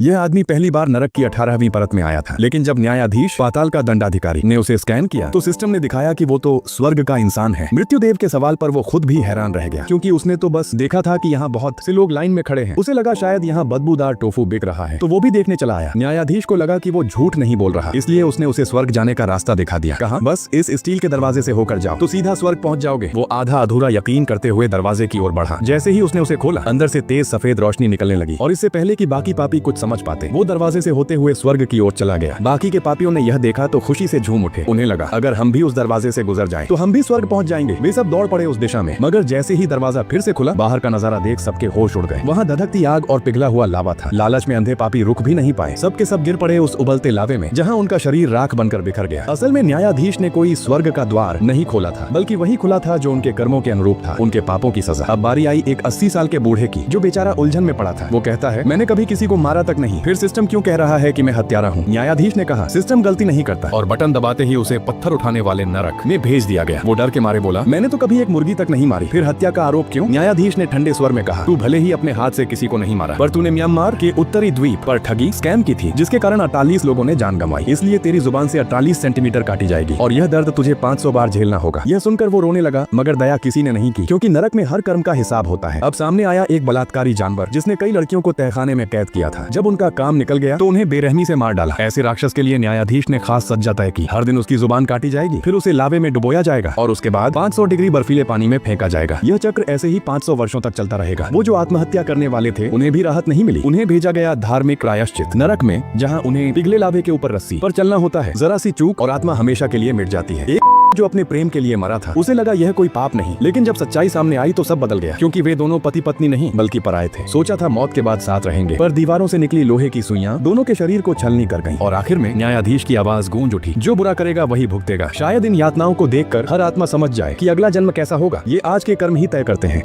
यह आदमी पहली बार नरक की 18वीं परत में आया था, लेकिन जब न्यायाधीश पाताल का दंडाधिकारी ने उसे स्कैन किया तो सिस्टम ने दिखाया कि वो तो स्वर्ग का इंसान है। मृत्युदेव के सवाल पर वो खुद भी हैरान रह गया, क्योंकि उसने तो बस देखा था कि यहाँ बहुत से लोग लाइन में खड़े हैं। उसे लगा शायद यहाँ बदबूदार टोफू बिक रहा है, तो वो भी देखने चला आया। न्यायाधीश को लगा कि वो झूठ नहीं बोल रहा, इसलिए उसने उसे स्वर्ग जाने का रास्ता दिखा दिया। कहा, बस इस स्टील के दरवाजे से होकर जाओ तो सीधा स्वर्ग पहुंच जाओगे। वो आधा अधूरा यकीन करते हुए दरवाजे की ओर बढ़ा। जैसे ही उसने उसे खोला, अंदर से तेज सफेद रोशनी निकलने लगी, और इससे पहले कि बाकी पापी कुछ समझ पाते, वो दरवाजे से होते हुए स्वर्ग की ओर चला गया। बाकी के पापियों ने यह देखा तो खुशी से झूम उठे। उन्हें लगा अगर हम भी उस दरवाजे से गुजर जाएं, तो हम भी स्वर्ग पहुंच जाएंगे। वे सब दौड़ पड़े उस दिशा में, मगर जैसे ही दरवाजा फिर से खुला, बाहर का नजारा देख सबके होश उड़ गए। वहाँ धधकती आग और पिघला हुआ लावा था। लालच में अंधे पापी रुक भी नहीं पाए, सबके सब गिर पड़े उस उबलते लावे में, जहाँ उनका शरीर राख बनकर बिखर गया। असल में न्यायाधीश ने कोई स्वर्ग का द्वार नहीं खोला था, बल्कि वही खुला था जो उनके कर्मों के अनुरूप था, उनके पापों की सजा। अब बारी आई एक 80 साल के बूढ़े की, जो बेचारा उलझन में पड़ा था। वो कहता है, मैंने कभी किसी को मारा तक नहीं, फिर सिस्टम क्यों कह रहा है कि मैं हत्यारा हूँ? न्यायाधीश ने कहा, सिस्टम गलती नहीं करता, और बटन दबाते ही उसे पत्थर उठाने वाले नरक में भेज दिया गया। वो डर के मारे बोला, मैंने तो कभी एक मुर्गी तक नहीं मारी, फिर हत्या का आरोप क्यों? न्यायाधीश ने ठंडे स्वर में कहा, तू भले ही अपने हाथ से किसी को नहीं मारा, पर तूने म्यांमार के उत्तरी द्वीप पर ठगी स्कैम की थी, जिसके कारण 48 लोगों ने जान गंवाई। इसलिए तेरी जुबान से 48 सेंटीमीटर काटी जाएगी, और यह दर्द तुझे 500 बार झेलना होगा। यह सुनकर वो रोने लगा, मगर दया किसी ने नहीं की, क्योंकि नरक में हर कर्म का हिसाब होता है। अब सामने आया एक बलात्कारी जानवर, जिसने कई लड़कियों को तहखाने में कैद किया था। जब उनका काम निकल गया तो उन्हें बेरहमी से मार डाला। ऐसे राक्षस के लिए न्यायाधीश ने खास सज्जा तय की। हर दिन उसकी जुबान काटी जाएगी, फिर उसे लावे में डुबोया जाएगा, और उसके बाद 500 डिग्री बर्फीले पानी में फेंका जाएगा। यह चक्र ऐसे ही 500 वर्षों तक चलता रहेगा। वो जो आत्महत्या करने वाले थे, उन्हें भी राहत नहीं मिली। उन्हें भेजा गया धार्मिक प्रायश्चित नरक में, जहाँ उन्हें पिघले लावे के ऊपर रस्सी पर चलना होता है। जरा सी चूक और आत्मा हमेशा के लिए मिट जाती है। जो अपने प्रेम के लिए मरा था, उसे लगा यह कोई पाप नहीं, लेकिन जब सच्चाई सामने आई तो सब बदल गया, क्योंकि वे दोनों पति पत्नी नहीं बल्कि पराये थे। सोचा था मौत के बाद साथ रहेंगे, पर दीवारों से निकली लोहे की सुइयां दोनों के शरीर को छलनी कर गईं, और आखिर में न्यायाधीश की आवाज गूंज उठी, जो बुरा करेगा वही भुगतेगा। शायद इन यातनाओं को देखकर हर आत्मा समझ जाए कि अगला जन्म कैसा होगा। ये आज के कर्म ही तय करते हैं।